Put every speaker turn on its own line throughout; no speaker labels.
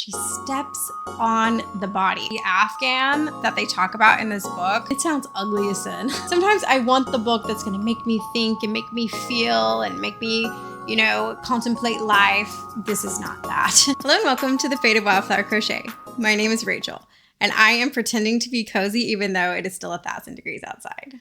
She steps on the body. The Afghan that they talk about in this book, it sounds ugly as sin. Sometimes I want the book that's gonna make me think and make me feel and make me, you know, contemplate life. This is not that. Hello and welcome to the Faded Wildflower Crochet. My name is Rachel, and I am pretending to be cozy even though it is still 1,000 degrees outside.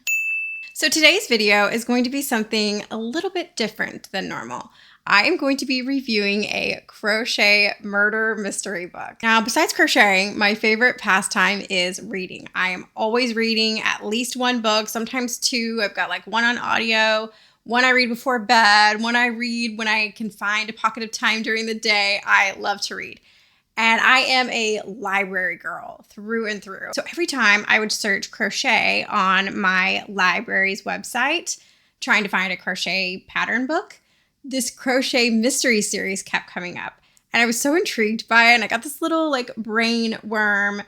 So today's video is going to be something a little bit different than normal. I am going to be reviewing a crochet murder mystery book. Now, besides crocheting, my favorite pastime is reading. I am always reading at least one book, sometimes two. I've got like one on audio, one I read before bed, one I read when I can find a pocket of time during the day. I love to read. And I am a library girl through and through. So every time I would search crochet on my library's website, trying to find a crochet pattern book, this crochet mystery series kept coming up. And I was so intrigued by it. And I got this little like brain worm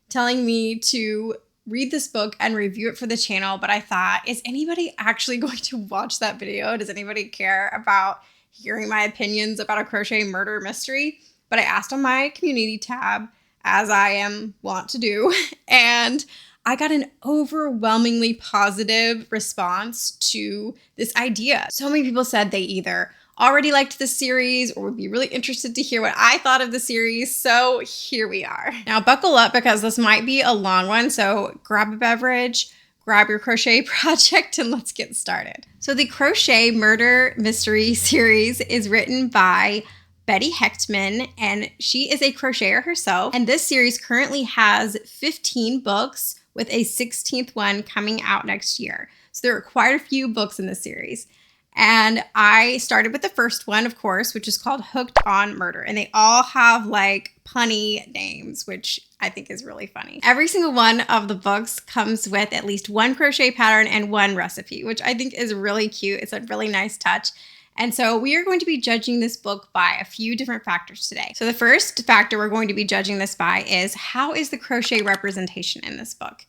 telling me to read this book and review it for the channel. But I thought, is anybody actually going to watch that video? Does anybody care about hearing my opinions about a crochet murder mystery? But I asked on my community tab, as I am wont to do, and I got an overwhelmingly positive response to this idea. So many people said they either already liked the series or would be really interested to hear what I thought of the series. So here we are. Now buckle up because this might be a long one. So grab a beverage, grab your crochet project, and let's get started. So the Crochet Murder Mystery series is written by Betty Hechtman, and she is a crocheter herself. And this series currently has 15 books with a 16th one coming out next year. So there are quite a few books in this series. And I started with the first one, of course, which is called Hooked on Murder. And they all have like punny names, which I think is really funny. Every single one of the books comes with at least one crochet pattern and one recipe, which I think is really cute. It's a really nice touch. And so we are going to be judging this book by a few different factors today. So the first factor we're going to be judging this by is, how is the crochet representation in this book?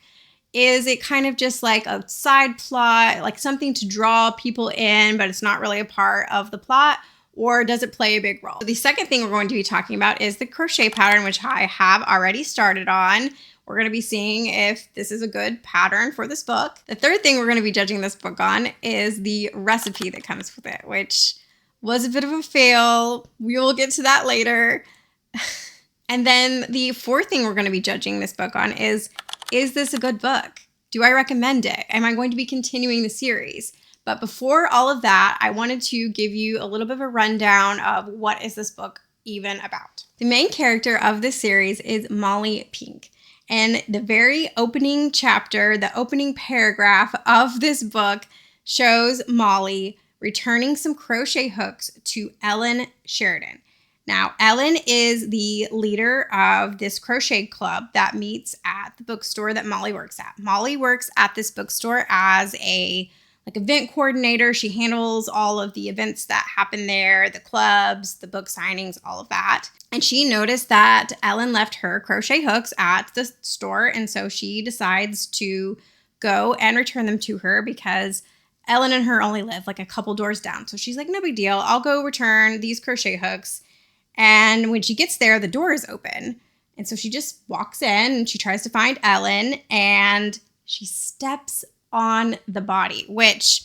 Is it kind of just like a side plot, like something to draw people in, but it's not really a part of the plot? Or does it play a big role? So the second thing we're going to be talking about is the crochet pattern, which I have already started on. We're going to be seeing if this is a good pattern for this book. The third thing we're going to be judging this book on is the recipe that comes with it, which was a bit of a fail. We will get to that later. And then the fourth thing we're going to be judging this book on is this a good book? Do I recommend it? Am I going to be continuing the series? But before all of that, I wanted to give you a little bit of a rundown of what is this book even about. The main character of this series is Molly Pink. And the very opening chapter, the opening paragraph of this book shows Molly returning some crochet hooks to Ellen Sheridan. Now, Ellen is the leader of this crochet club that meets at the bookstore that Molly works at. Molly works at this bookstore as a event coordinator. She handles all of the events that happen there, the clubs, the book signings, all of that. And she noticed that Ellen left her crochet hooks at the store. And so she decides to go and return them to her because Ellen and her only live like a couple doors down. So she's like, no big deal. I'll go return these crochet hooks. And when she gets there, the door is open. And so she just walks in and she tries to find Ellen, and she steps on the body, which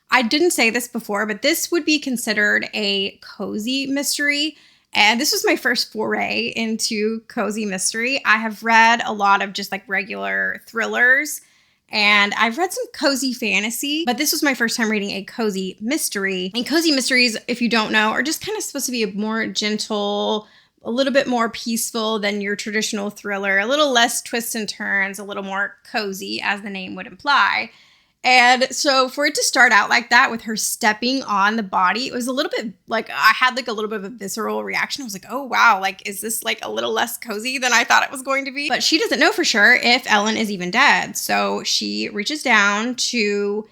I didn't say this before, but this would be considered a cozy mystery. And this was my first foray into cozy mystery. I have read a lot of just like regular thrillers, and I've read some cozy fantasy, but this was my first time reading a cozy mystery. And cozy mysteries, if you don't know, are just kind of supposed to be a more gentle, a little bit more peaceful than your traditional thriller, a little less twists and turns, a little more cozy, as the name would imply. And so for it to start out like that with her stepping on the body, it was a little bit like, I had like a little bit of a visceral reaction. I was like, oh wow, like is this like a little less cozy than I thought it was going to be? But she doesn't know for sure if Ellen is even dead. So she reaches down to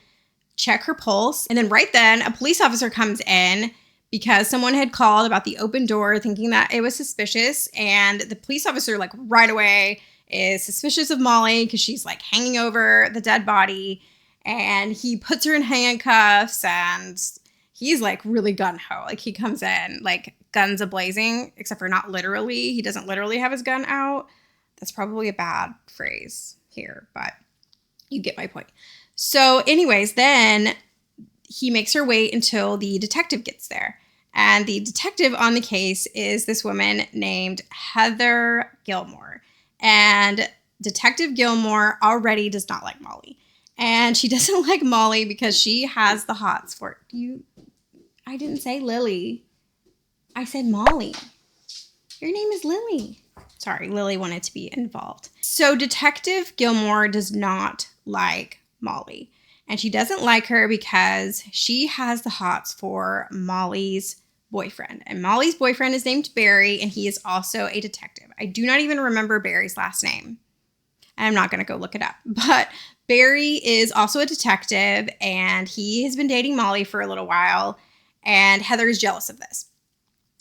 check her pulse. And then right then a police officer comes in because someone had called about the open door thinking that it was suspicious. And the police officer like right away is suspicious of Molly because she's like hanging over the dead body. And he puts her in handcuffs, and he's like really gung-ho. Like he comes in like guns a-blazing, except for not literally. He doesn't literally have his gun out. That's probably a bad phrase here, but you get my point. So anyways, then he makes her wait until the detective gets there. And the detective on the case is this woman named Heather Gilmore. And Detective Gilmore already does not like Molly. And she doesn't like Molly because she has the hots for you. I didn't say Lily. I said Molly. Your name is Lily. Sorry, Lily wanted to be involved. So Detective Gilmore does not like Molly. And she doesn't like her because she has the hots for Molly's boyfriend. And Molly's boyfriend is named Barry, and he is also a detective. I do not even remember Barry's last name. I'm not going to go look it up. But Barry is also a detective, and he has been dating Molly for a little while, and Heather is jealous of this.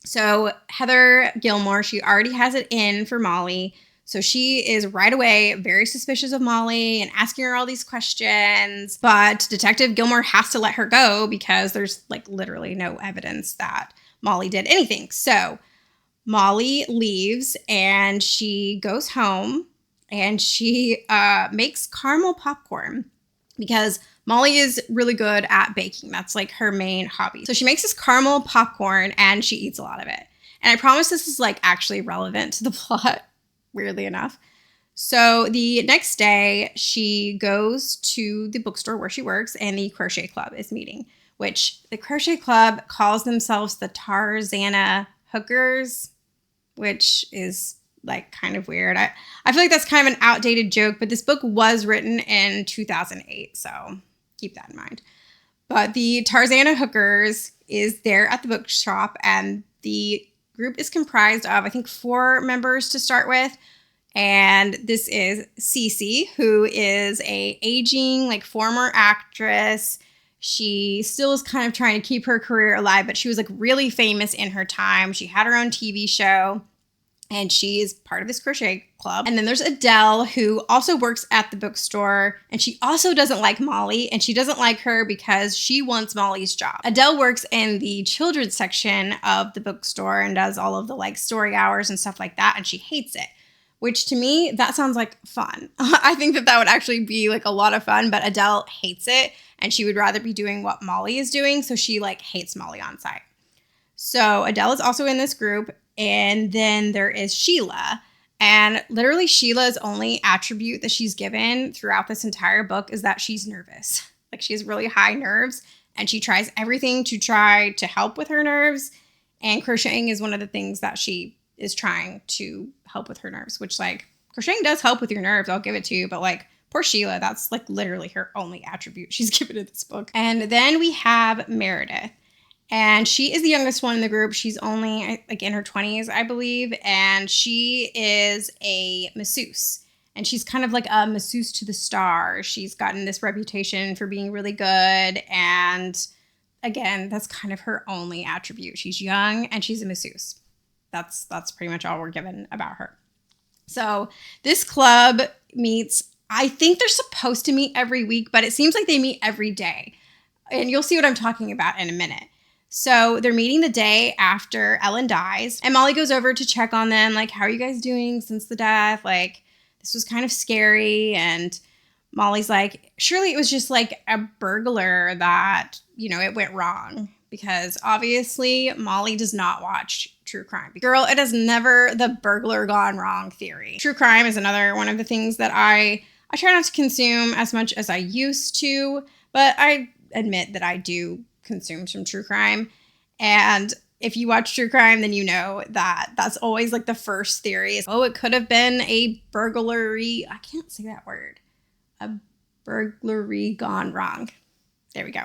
So Heather Gilmore, she already has it in for Molly. So she is right away very suspicious of Molly and asking her all these questions. But Detective Gilmore has to let her go because there's like literally no evidence that Molly did anything. So Molly leaves and she goes home and she makes caramel popcorn because Molly is really good at baking. That's like her main hobby. So she makes this caramel popcorn and she eats a lot of it. And I promise this is like actually relevant to the plot, weirdly enough. So the next day she goes to the bookstore where she works and the crochet club is meeting, which the crochet club calls themselves the Tarzana Hookers, which is like kind of weird. I feel like that's kind of an outdated joke, but this book was written in 2008, so keep that in mind. But the Tarzana Hookers is there at the bookshop, and the group is comprised of, I think, 4 members to start with. And this is Cece, who is a aging, like, former actress. She still is kind of trying to keep her career alive, but she was like really famous in her time. She had her own TV show. And she is part of this crochet club. And then there's Adele, who also works at the bookstore. And she also doesn't like Molly. And she doesn't like her because she wants Molly's job. Adele works in the children's section of the bookstore and does all of the like story hours and stuff like that. And she hates it. Which to me, that sounds like fun. I think that would actually be like a lot of fun. But Adele hates it. And she would rather be doing what Molly is doing. So she like hates Molly on site. So Adele is also in this group. And then there is Sheila. And literally Sheila's only attribute that she's given throughout this entire book is that she's nervous. Like she has really high nerves and she tries everything to try to help with her nerves. And crocheting is one of the things that she is trying to help with her nerves, which like crocheting does help with your nerves. I'll give it to you. But like poor Sheila, that's like literally her only attribute she's given in this book. And then we have Meredith. And she is the youngest one in the group. She's only like in her 20s, I believe. And she is a masseuse. And she's kind of like a masseuse to the stars. She's gotten this reputation for being really good. And again, that's kind of her only attribute. She's young and she's a masseuse. That's pretty much all we're given about her. So this club meets, I think they're supposed to meet every week, but it seems like they meet every day. And you'll see what I'm talking about in a minute. So they're meeting the day after Ellen dies. And Molly goes over to check on them. Like, how are you guys doing since the death? Like, this was kind of scary. And Molly's like, surely it was just like a burglar that, you know, it went wrong. Because obviously Molly does not watch true crime. Girl, it is never the burglar gone wrong theory. True crime is another one of the things that I try not to consume as much as I used to. But I admit that I do consume some true crime. And if you watch true crime, then you know that that's always like the first theory is, oh, it could have been a burglary. I can't say that word. A burglary gone wrong. There we go.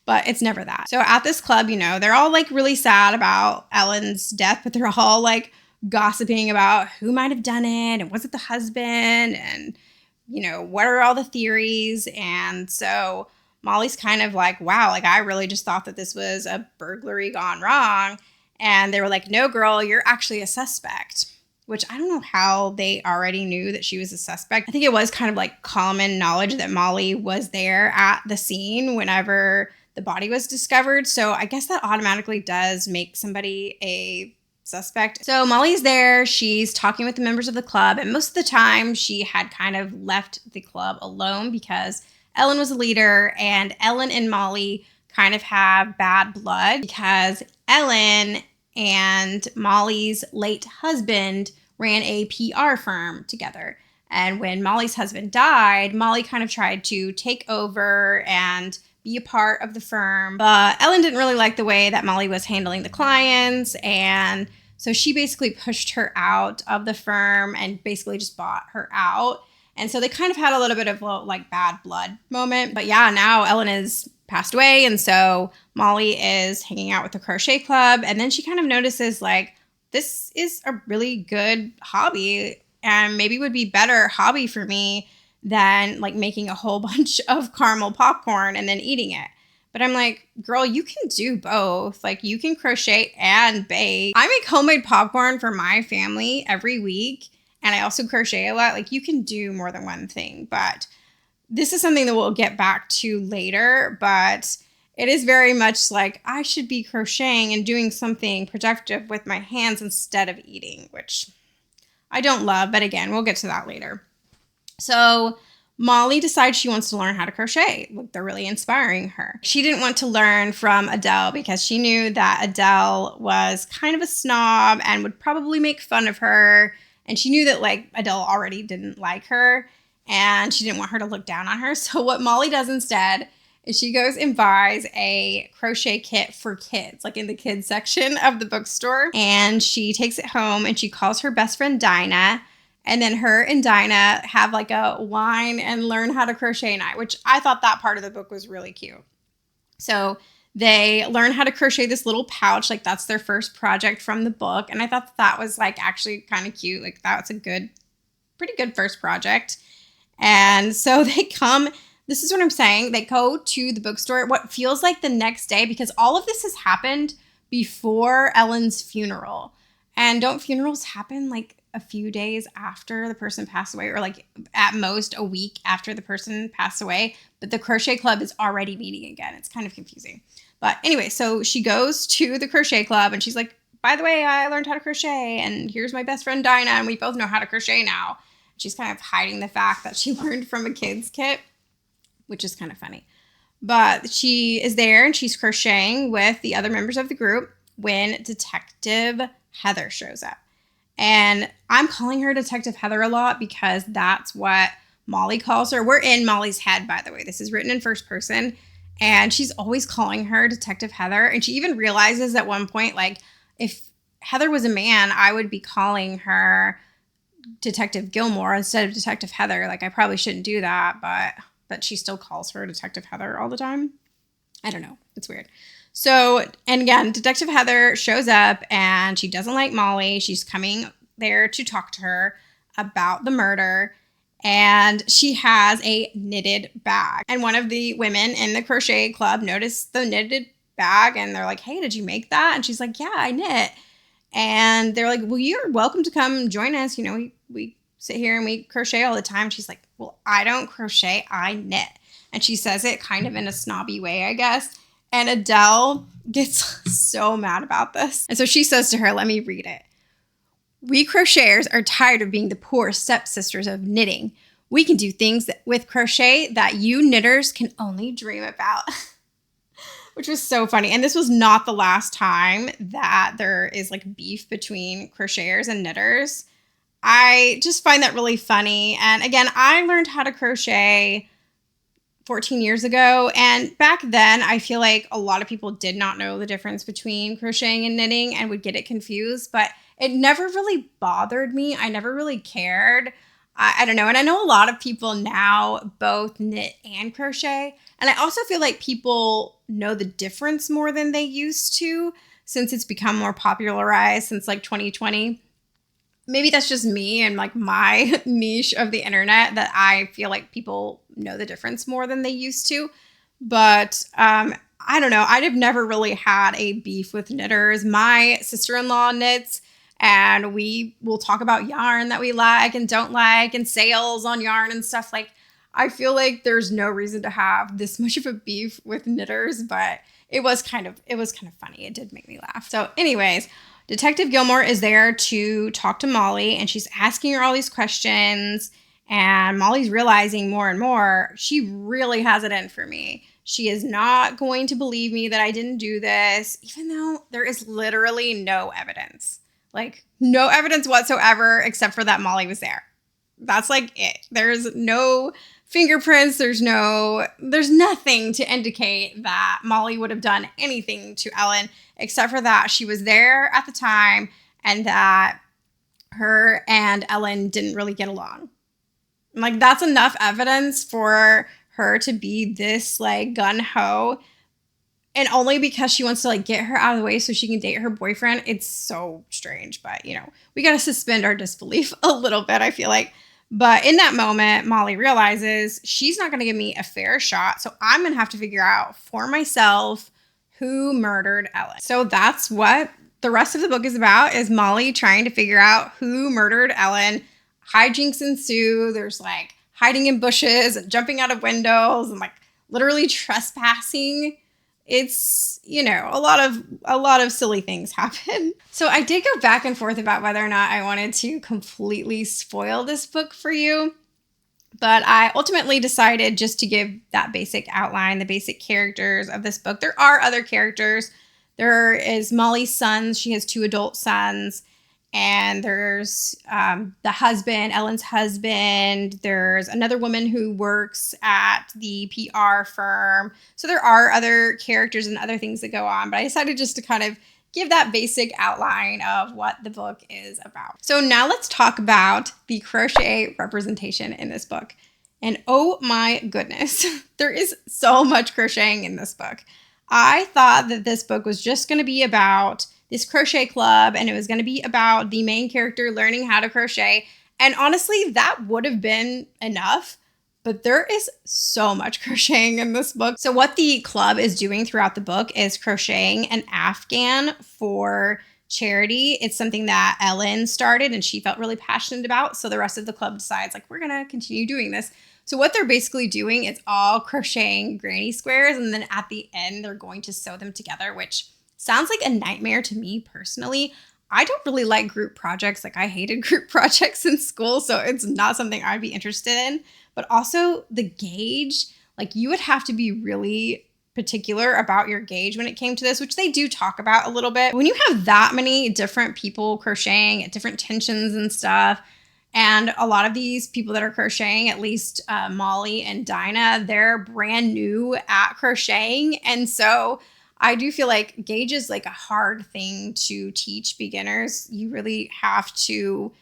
But it's never that. So at this club, you know, they're all like really sad about Ellen's death, but they're all like gossiping about who might have done it and was it the husband and, you know, what are all the theories. And so Molly's kind of like, wow, like I really just thought that this was a burglary gone wrong. And they were like, no, girl, you're actually a suspect, which I don't know how they already knew that she was a suspect. I think it was kind of like common knowledge that Molly was there at the scene whenever the body was discovered. So I guess that automatically does make somebody a suspect. So Molly's there. She's talking with the members of the club. And most of the time she had kind of left the club alone because Ellen was a leader, and Ellen and Molly kind of have bad blood because Ellen and Molly's late husband ran a PR firm together. And when Molly's husband died, Molly kind of tried to take over and be a part of the firm. But Ellen didn't really like the way that Molly was handling the clients. And so she basically pushed her out of the firm and basically just bought her out. And so they kind of had a little bit of like bad blood moment. But yeah, now Ellen has passed away. And so Molly is hanging out with the crochet club. And then she kind of notices like, this is a really good hobby and maybe would be better hobby for me than like making a whole bunch of caramel popcorn and then eating it. But I'm like, girl, you can do both. Like you can crochet and bake. I make homemade popcorn for my family every week. And I also crochet a lot. Like you can do more than one thing. But this is something that we'll get back to later. But it is very much like I should be crocheting and doing something productive with my hands instead of eating, which I don't love. But again, we'll get to that later. So Molly decides she wants to learn how to crochet. Like they're really inspiring her. She didn't want to learn from Adele because she knew that Adele was kind of a snob and would probably make fun of her. And she knew that like Adele already didn't like her and she didn't want her to look down on her. So what Molly does instead is she goes and buys a crochet kit for kids, like in the kids section of the bookstore. And she takes it home and she calls her best friend Dinah. And then her and Dinah have like a wine and learn how to crochet night, which I thought that part of the book was really cute. So they learn how to crochet this little pouch. Like that's their first project from the book. And I thought that was like actually kind of cute. Like that was a pretty good first project. And so they come, this is what I'm saying. They go to the bookstore, what feels like the next day, because all of this has happened before Ellen's funeral. And don't funerals happen like a few days after the person passed away, or like at most a week after the person passed away? But the crochet club is already meeting again. It's kind of confusing. But anyway, so she goes to the crochet club and she's like, by the way, I learned how to crochet and here's my best friend Dinah and we both know how to crochet now. She's kind of hiding the fact that she learned from a kid's kit, which is kind of funny. But she is there and she's crocheting with the other members of the group when Detective Heather shows up. And I'm calling her Detective Heather a lot because that's what Molly calls her. We're in Molly's head, by the way. This is written in first person. And she's always calling her Detective Heather. And she even realizes at one point, like, if Heather was a man, I would be calling her Detective Gilmore instead of Detective Heather. Like, I probably shouldn't do that, but she still calls her Detective Heather all the time. I don't know. It's weird. So, and again, Detective Heather shows up and she doesn't like Molly. She's coming there to talk to her about the murder. And she has a knitted bag. And one of the women in the crochet club noticed the knitted bag and they're like, hey, did you make that? And she's like, yeah, I knit. And they're like, well, you're welcome to come join us. You know, we sit here and we crochet all the time. She's like, well, I don't crochet, I knit. And she says it kind of in a snobby way, I guess. And Adele gets so mad about this. And so she says to her, let me read it. We crocheters are tired of being the poor stepsisters of knitting. We can do things with crochet that you knitters can only dream about. Which was so funny. And this was not the last time that there is like beef between crocheters and knitters. I just find that really funny. And again, I learned how to crochet 14 years ago. And back then, I feel like a lot of people did not know the difference between crocheting and knitting and would get it confused. But it never really bothered me. I never really cared. I don't know. And I know a lot of people now both knit and crochet. And I also feel like people know the difference more than they used to since it's become more popularized since like 2020. Maybe that's just me and like my niche of the internet that I feel like people know the difference more than they used to. But I don't know. I've never really had a beef with knitters. My sister-in-law knits and we will talk about yarn that we like and don't like and sales on yarn and stuff. Like I feel like there's no reason to have this much of a beef with knitters, but it was kind of funny. It did make me laugh. So anyways, Detective Gilmore is there to talk to Molly, and she's asking her all these questions, and Molly's realizing more and more she really has it in for me. She is not going to believe me that I didn't do this, even though there is literally no evidence. Like, no evidence whatsoever except for that Molly was there. That's like it. There's no fingerprints. There's nothing to indicate that Molly would have done anything to Ellen, except for that she was there at the time and that her and Ellen didn't really get along. Like, that's enough evidence for her to be this like gun-ho, and only because she wants to like get her out of the way so she can date her boyfriend. It's so strange, but you know, we got to suspend our disbelief a little bit, I feel like. But in that moment, Molly realizes she's not going to give me a fair shot, so I'm going to have to figure out for myself who murdered Ellen. So that's what the rest of the book is about, is Molly trying to figure out who murdered Ellen. Hijinks ensue. There's like hiding in bushes and jumping out of windows and like literally trespassing. It's, you know, a lot of silly things happen. So I did go back and forth about whether or not I wanted to completely spoil this book for you, but I ultimately decided just to give that basic outline, the basic characters of this book. There are other characters. There is Molly's sons. She has 2 adult sons. And there's the husband, Ellen's husband. There's another woman who works at the PR firm. So there are other characters and other things that go on. But I decided just to kind of give that basic outline of what the book is about. So now let's talk about the crochet representation in this book. And oh my goodness, there is so much crocheting in this book. I thought that this book was just going to be about this crochet club, and it was going to be about the main character learning how to crochet. And honestly, that would have been enough, but there is so much crocheting in this book. So what the club is doing throughout the book is crocheting an Afghan for charity. It's something that Ellen started and she felt really passionate about. So the rest of the club decides, like, we're going to continue doing this. So what they're basically doing is all crocheting granny squares, and then at the end, they're going to sew them together, which sounds like a nightmare to me personally. I don't really like group projects. Like, I hated group projects in school, so it's not something I'd be interested in. But also the gauge, like, you would have to be really particular about your gauge when it came to this, which they do talk about a little bit. When you have that many different people crocheting at different tensions and stuff, and a lot of these people that are crocheting, at least Molly and Dinah, they're brand new at crocheting. And so I do feel like gauge is like a hard thing to teach beginners. You really have to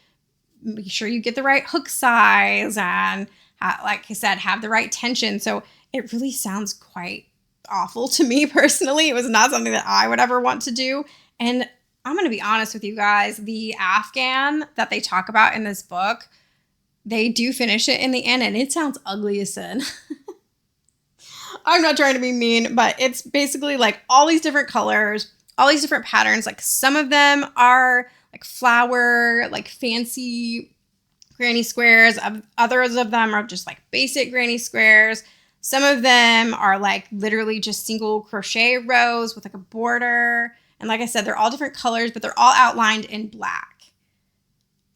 make sure you get the right hook size and, like I said, have the right tension. So it really sounds quite awful to me personally. It was not something that I would ever want to do. And I'm going to be honest with you guys, the Afghan that they talk about in this book, they do finish it in the end, and it sounds ugly as sin. I'm not trying to be mean, but it's basically like all these different colors, all these different patterns. Like, some of them are like flower, like fancy granny squares. Others of them are just like basic granny squares. Some of them are like literally just single crochet rows with like a border. And like I said, they're all different colors, but they're all outlined in black.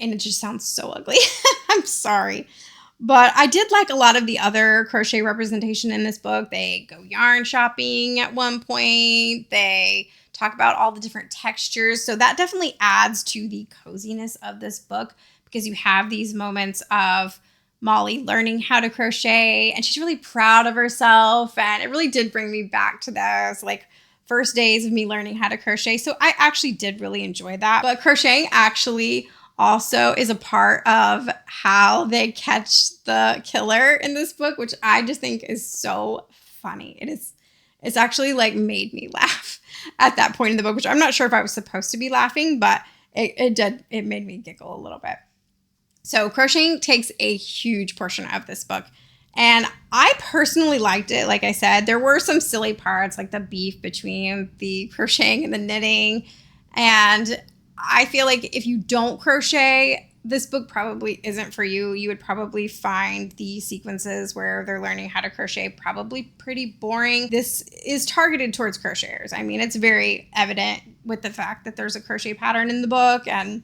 And it just sounds so ugly. I'm sorry. But I did like a lot of the other crochet representation in this book. They go yarn shopping at one point. They talk about all the different textures. So that definitely adds to the coziness of this book, because you have these moments of Molly learning how to crochet, and she's really proud of herself. And it really did bring me back to those like first days of me learning how to crochet. So I actually did really enjoy that. But crocheting actually also is a part of how they catch the killer in this book, which I just think is so funny. It's actually like made me laugh at that point in the book, which I'm not sure if I was supposed to be laughing, but it made me giggle a little bit. So crocheting takes a huge portion of this book. And I personally liked it. Like I said, there were some silly parts, like the beef between the crocheting and the knitting. And I feel like if you don't crochet, this book probably isn't for you. You would probably find the sequences where they're learning how to crochet probably pretty boring. This is targeted towards crocheters. I mean, it's very evident with the fact that there's a crochet pattern in the book. And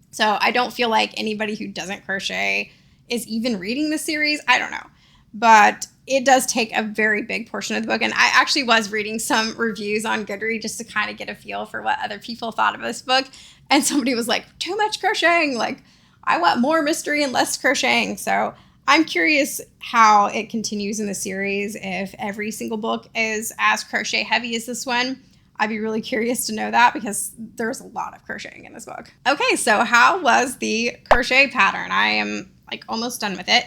so I don't feel like anybody who doesn't crochet is even reading the series. I don't know. But it does take a very big portion of the book. And I actually was reading some reviews on Goodreads just to kind of get a feel for what other people thought of this book. And somebody was like, too much crocheting. Like, I want more mystery and less crocheting. So I'm curious how it continues in the series. If every single book is as crochet heavy as this one, I'd be really curious to know that because there's a lot of crocheting in this book. Okay, so how was the crochet pattern? I am like almost done with it.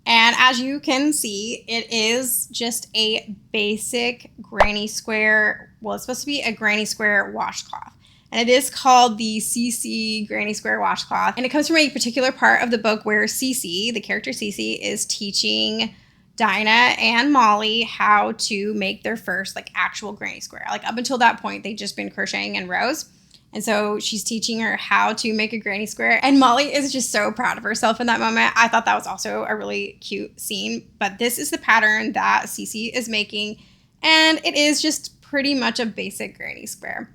And as you can see, it is just a basic granny square. Well, it's supposed to be a granny square washcloth. And it is called the CC Granny Square Washcloth. And it comes from a particular part of the book where CC, the character CC, is teaching Dinah and Molly how to make their first like actual granny square. Like up until that point, they'd just been crocheting in rows. And so she's teaching her how to make a granny square. And Molly is just so proud of herself in that moment. I thought that was also a really cute scene. But this is the pattern that Cece is making. And it is just pretty much a basic granny square.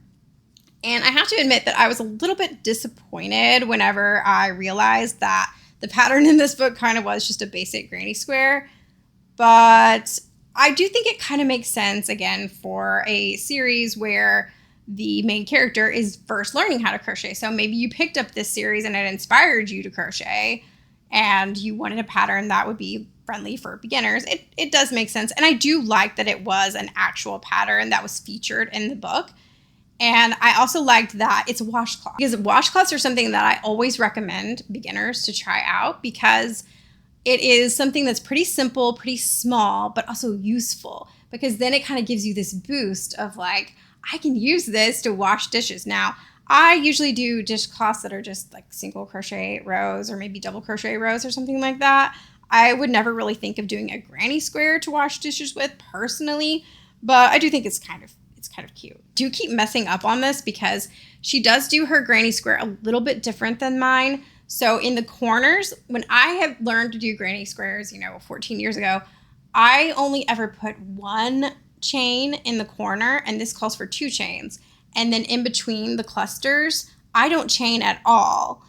And I have to admit that I was a little bit disappointed whenever I realized that the pattern in this book kind of was just a basic granny square. But I do think it kind of makes sense, again, for a series where the main character is first learning how to crochet. So maybe you picked up this series and it inspired you to crochet and you wanted a pattern that would be friendly for beginners. It does make sense. And I do like that it was an actual pattern that was featured in the book. And I also liked that it's a washcloth, because washcloths are something that I always recommend beginners to try out because it is something that's pretty simple, pretty small, but also useful, because then it kind of gives you this boost of like, I can use this to wash dishes. Now, I usually do dishcloths that are just like single crochet rows or maybe double crochet rows or something like that. I would never really think of doing a granny square to wash dishes with personally, but I do think it's kind of cute. Do keep messing up on this because she does do her granny square a little bit different than mine. So in the corners, when I have learned to do granny squares, 14 years ago, I only ever put one chain in the corner, and this calls for 2 chains. And then in between the clusters, I don't chain at all.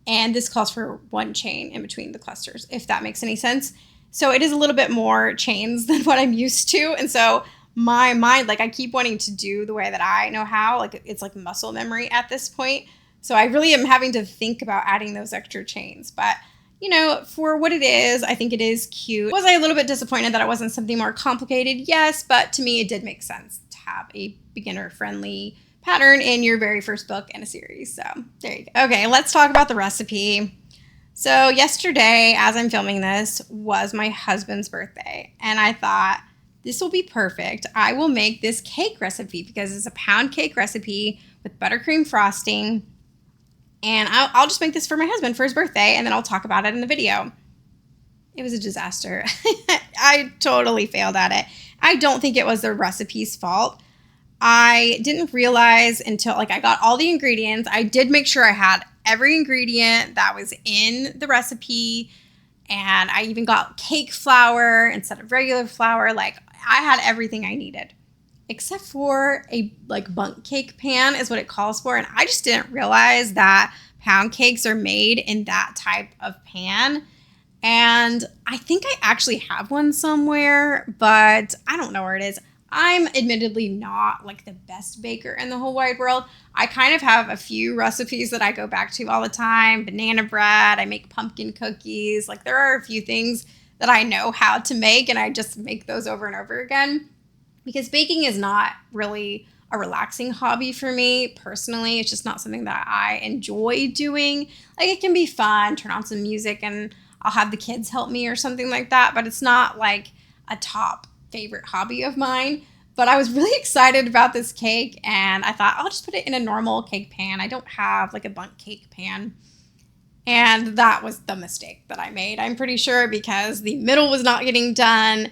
And this calls for 1 chain in between the clusters, if that makes any sense. So it is a little bit more chains than what I'm used to. And so my mind, like I keep wanting to do the way that I know how, like it's like muscle memory at this point. So I really am having to think about adding those extra chains. But, for what it is, I think it is cute. Was I a little bit disappointed that it wasn't something more complicated? Yes, but to me, it did make sense to have a beginner-friendly pattern in your very first book in a series. So there you go. Okay, let's talk about the recipe. So yesterday, as I'm filming this, was my husband's birthday. And I thought, this will be perfect. I will make this cake recipe because it's a pound cake recipe with buttercream frosting. And I'll just make this for my husband for his birthday, and then I'll talk about it in the video. It was a disaster. I totally failed at it. I don't think it was the recipe's fault. I didn't realize until I got all the ingredients. I did make sure I had every ingredient that was in the recipe. And I even got cake flour instead of regular flour. I had everything I needed, except for a bundt cake pan is what it calls for. And I just didn't realize that pound cakes are made in that type of pan. And I think I actually have one somewhere, but I don't know where it is. I'm admittedly not the best baker in the whole wide world. I kind of have a few recipes that I go back to all the time. Banana bread, I make pumpkin cookies. There are a few things that I know how to make, and I just make those over and over again. Because baking is not really a relaxing hobby for me personally. It's just not something that I enjoy doing. It can be fun, turn on some music, and I'll have the kids help me or something like that. But it's not a top favorite hobby of mine. But I was really excited about this cake, and I thought I'll just put it in a normal cake pan. I don't have a bundt cake pan. And that was the mistake that I made, I'm pretty sure, because the middle was not getting done.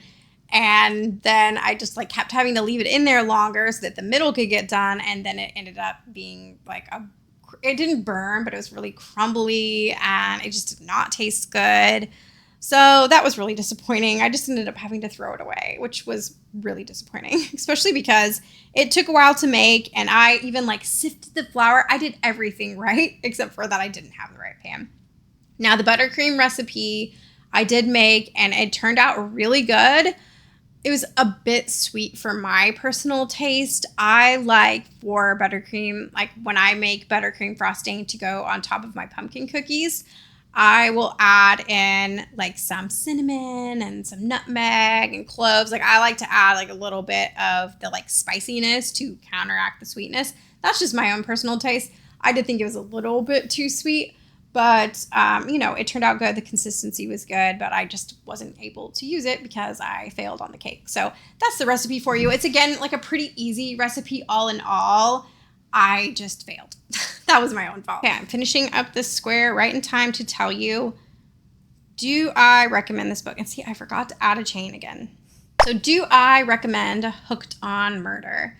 And then I just kept having to leave it in there longer so that the middle could get done. And then it ended up being it didn't burn, but it was really crumbly and it just did not taste good. So that was really disappointing. I just ended up having to throw it away, which was really disappointing, especially because it took a while to make and I even like sifted the flour. I did everything right, except for that I didn't have the right pan. Now the buttercream recipe I did make and it turned out really good. It was a bit sweet for my personal taste. I like for buttercream, like when I make buttercream frosting to go on top of my pumpkin cookies, I will add in like some cinnamon and some nutmeg and cloves. Like I like to add like a little bit of the like spiciness to counteract the sweetness. That's just my own personal taste. I did think it was a little bit too sweet. But, it turned out good. The consistency was good, but I just wasn't able to use it because I failed on the cake. So that's the recipe for you. It's, again, like a pretty easy recipe all in all. I just failed. That was my own fault. Okay, I'm finishing up this square right in time to tell you, do I recommend this book? And see, I forgot to add a chain again. So do I recommend Hooked on Murder?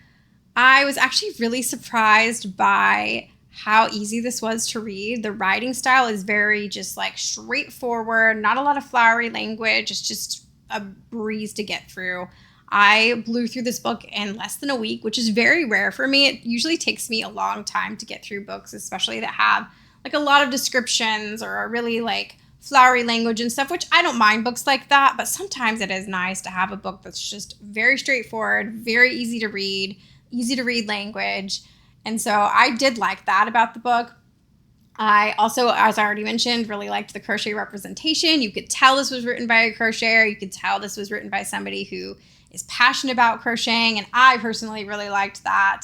I was actually really surprised by how easy this was to read. The writing style is very just like straightforward, not a lot of flowery language. It's just a breeze to get through. I blew through this book in less than a week, which is very rare for me. It usually takes me a long time to get through books, especially that have like a lot of descriptions or are really like flowery language and stuff, which I don't mind books like that, but sometimes it is nice to have a book that's just very straightforward, very easy to read language. And so I did like that about the book. I also, as I already mentioned, really liked the crochet representation. You could tell this was written by a crocheter. You could tell this was written by somebody who is passionate about crocheting. And I personally really liked that.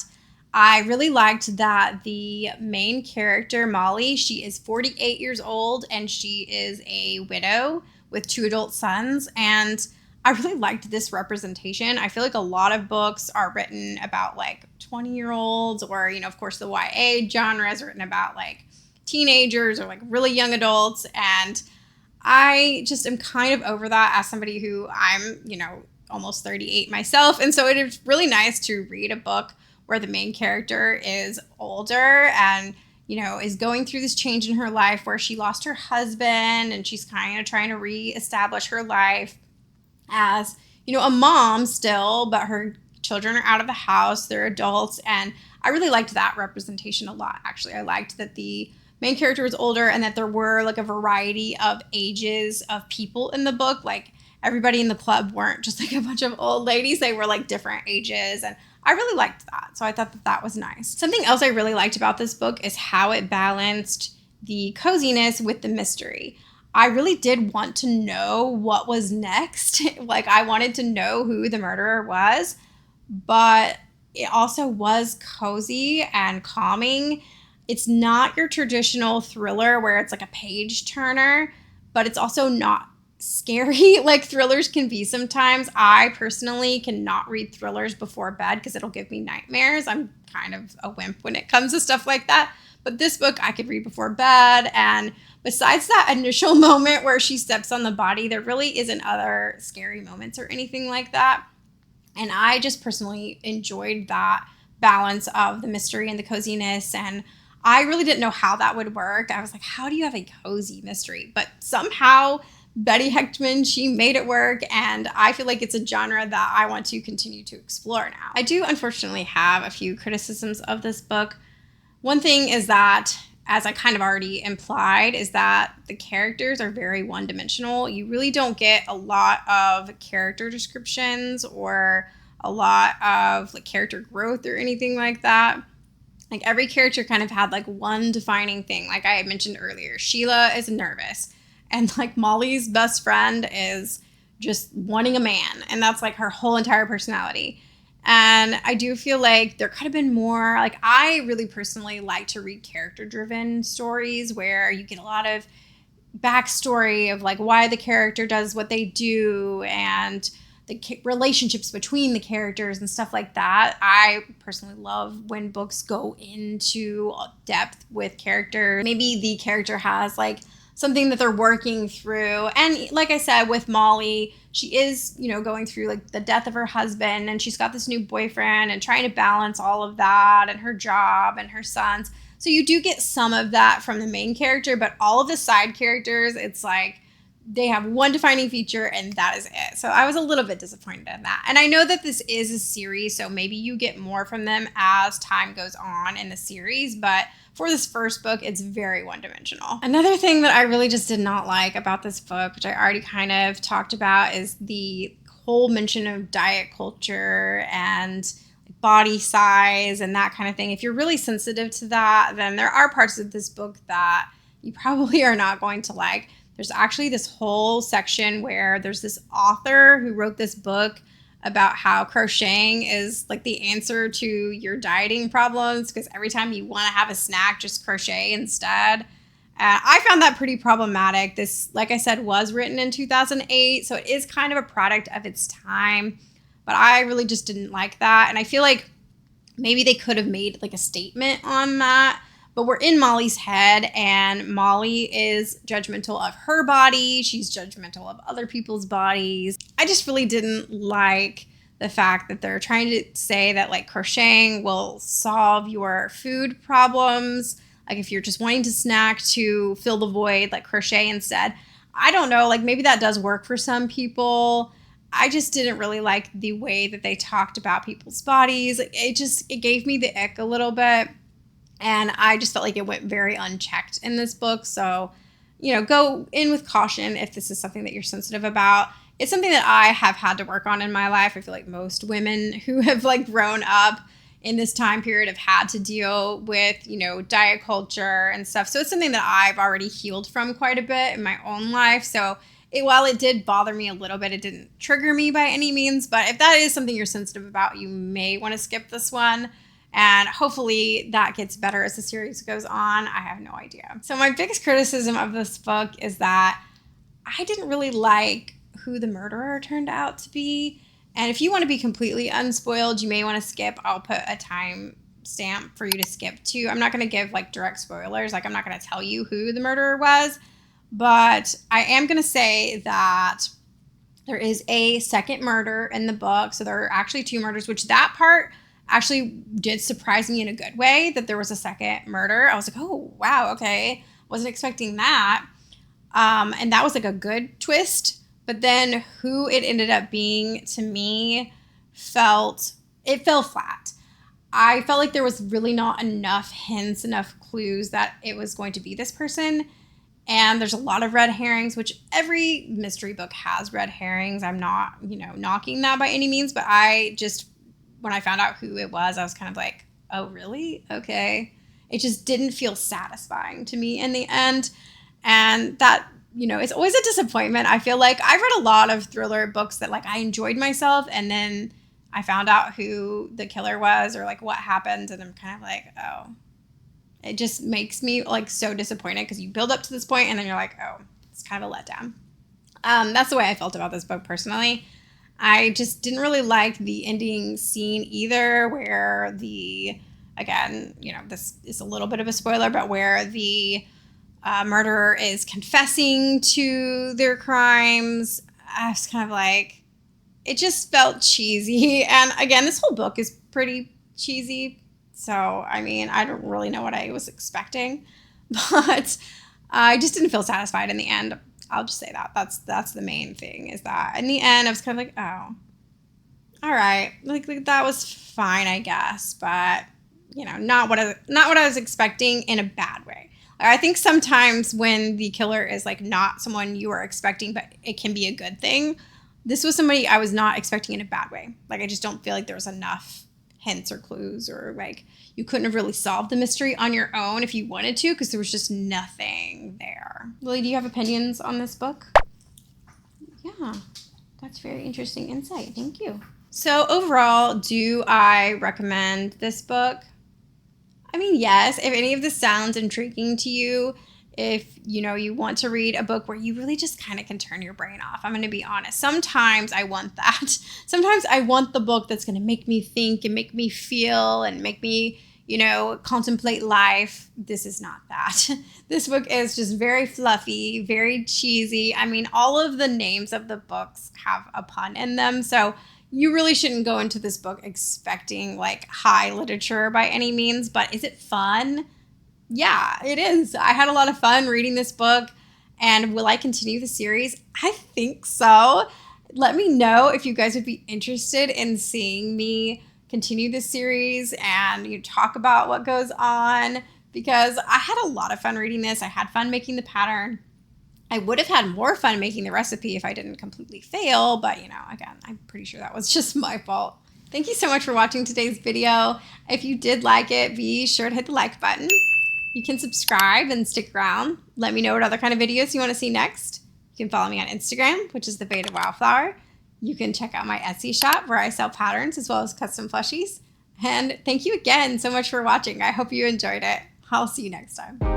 I really liked that the main character, Molly, she is 48 years old and she is a widow with 2 adult sons. And I really liked this representation. I feel like a lot of books are written about like 20-year-olds or, of course the YA genre is written about like teenagers or like really young adults. And I just am kind of over that as somebody who I'm, almost 38 myself. And so it is really nice to read a book where the main character is older and, is going through this change in her life where she lost her husband and she's kind of trying to reestablish her life as, a mom still, but her children are out of the house, they're adults, and I really liked that representation a lot, actually. I liked that the main character was older and that there were like a variety of ages of people in the book. Like everybody in the club weren't just like a bunch of old ladies, they were like different ages, and I really liked that. So I thought that was nice. Something else I really liked about this book is how it balanced the coziness with the mystery. I really did want to know what was next. Like I wanted to know who the murderer was, but it also was cozy and calming. It's not your traditional thriller where it's like a page turner, but it's also not scary like thrillers can be sometimes. I personally cannot read thrillers before bed because it'll give me nightmares. I'm kind of a wimp when it comes to stuff like that. But this book I could read before bed, and besides that initial moment where she steps on the body, there really isn't other scary moments or anything like that. And I just personally enjoyed that balance of the mystery and the coziness. And I really didn't know how that would work. I was like, how do you have a cozy mystery? But somehow Betty Hechtman, she made it work. And I feel like it's a genre that I want to continue to explore now. I do unfortunately have a few criticisms of this book. One thing is that, as I kind of already implied, is that the characters are very one-dimensional. You really don't get a lot of character descriptions or a lot of like character growth or anything like that. Like every character kind of had like one defining thing. Like I had mentioned earlier, Sheila is nervous, and like Molly's best friend is just wanting a man, and that's like her whole entire personality. And I do feel like there could have been more, like I really personally like to read character-driven stories where you get a lot of backstory of like why the character does what they do and the relationships between the characters and stuff like that. I personally love when books go into depth with characters. Maybe the character has like something that they're working through. And like I said, with Molly, she is, going through like the death of her husband, and she's got this new boyfriend and trying to balance all of that and her job and her sons. So you do get some of that from the main character, but all of the side characters, it's like they have one defining feature and that is it. So I was a little bit disappointed in that. And I know that this is a series, so maybe you get more from them as time goes on in the series, but for this first book, it's very one-dimensional. Another thing that I really just did not like about this book, which I already kind of talked about, is the whole mention of diet culture and body size and that kind of thing. If you're really sensitive to that, then there are parts of this book that you probably are not going to like. There's actually this whole section where there's this author who wrote this book about how crocheting is like the answer to your dieting problems, because every time you want to have a snack, just crochet instead. I found that pretty problematic. This, like I said, was written in 2008, so it is kind of a product of its time, but I really just didn't like that. And I feel like maybe they could have made like a statement on that. But we're in Molly's head, and Molly is judgmental of her body. She's judgmental of other people's bodies. I just really didn't like the fact that they're trying to say that like crocheting will solve your food problems. Like if you're just wanting to snack to fill the void, like crochet instead. I don't know, like maybe that does work for some people. I just didn't really like the way that they talked about people's bodies. It gave me the ick a little bit. And I just felt like it went very unchecked in this book. So, go in with caution if this is something that you're sensitive about. It's something that I have had to work on in my life. I feel like most women who have like grown up in this time period have had to deal with, diet culture and stuff. So it's something that I've already healed from quite a bit in my own life. So while it did bother me a little bit, it didn't trigger me by any means. But if that is something you're sensitive about, you may want to skip this one. And hopefully that gets better as the series goes on. I have no idea. So my biggest criticism of this book is that I didn't really like who the murderer turned out to be. And if you want to be completely unspoiled, you may want to skip. I'll put a time stamp for you to skip to. I'm not going to give like direct spoilers. Like I'm not going to tell you who the murderer was. But I am going to say that there is a second murder in the book. So there are actually two murders, which that part actually did surprise me in a good way, that there was a second murder. I was like, oh, wow, okay. Wasn't expecting that. And that was like a good twist. But then who it ended up being to me fell flat. I felt like there was really not enough hints, enough clues that it was going to be this person. And there's a lot of red herrings, which every mystery book has red herrings. I'm not, knocking that by any means, but when I found out who it was, I was kind of like, oh, really? Okay. It just didn't feel satisfying to me in the end. And that, it's always a disappointment. I feel like I've read a lot of thriller books that like I enjoyed myself, and then I found out who the killer was or like what happened, and I'm kind of like, oh, it just makes me like so disappointed because you build up to this point and then you're like, oh, it's kind of a letdown. That's the way I felt about this book personally. I just didn't really like the ending scene either, where this is a little bit of a spoiler, but where the murderer is confessing to their crimes. I was kind of like, it just felt cheesy. And again, this whole book is pretty cheesy. So, I mean, I don't really know what I was expecting, but I just didn't feel satisfied in the end. I'll just say that. That's the main thing, is that in the end I was kind of like, oh, all right, like that was fine, I guess, but not what I was expecting in a bad way. Like, I think sometimes when the killer is like not someone you are expecting, but it can be a good thing. This was somebody I was not expecting in a bad way. Like I just don't feel like there was enough hints or clues, or like you couldn't have really solved the mystery on your own if you wanted to, because there was just nothing there. Lily, do you have opinions on this book? Yeah, that's very interesting insight. Thank you. So overall, do I recommend this book? I mean, yes. If any of this sounds intriguing to you, if you want to read a book where you really just kind of can turn your brain off, I'm going to be honest. Sometimes I want that. Sometimes I want the book that's going to make me think and make me feel and make me, contemplate life. This is not that. This book is just very fluffy, very cheesy. I mean, all of the names of the books have a pun in them. So you really shouldn't go into this book expecting like high literature by any means. But is it fun? yeah, it is. I had a lot of fun reading this book. And will I continue the series? I think so. Let me know if you guys would be interested in seeing me continue this series and you talk about what goes on, because I had a lot of fun reading this. I had fun making the pattern. I would have had more fun making the recipe if I didn't completely fail, but you know, again, I'm pretty sure that was just my fault. Thank you so much for watching today's video. If you did like it, be sure to hit the like button. You can subscribe and stick around. Let me know what other kind of videos you want to see next. You can follow me on Instagram, which is the Faded Wildflower. You can check out my Etsy shop where I sell patterns as well as custom plushies. And thank you again so much for watching. I hope you enjoyed it. I'll see you next time.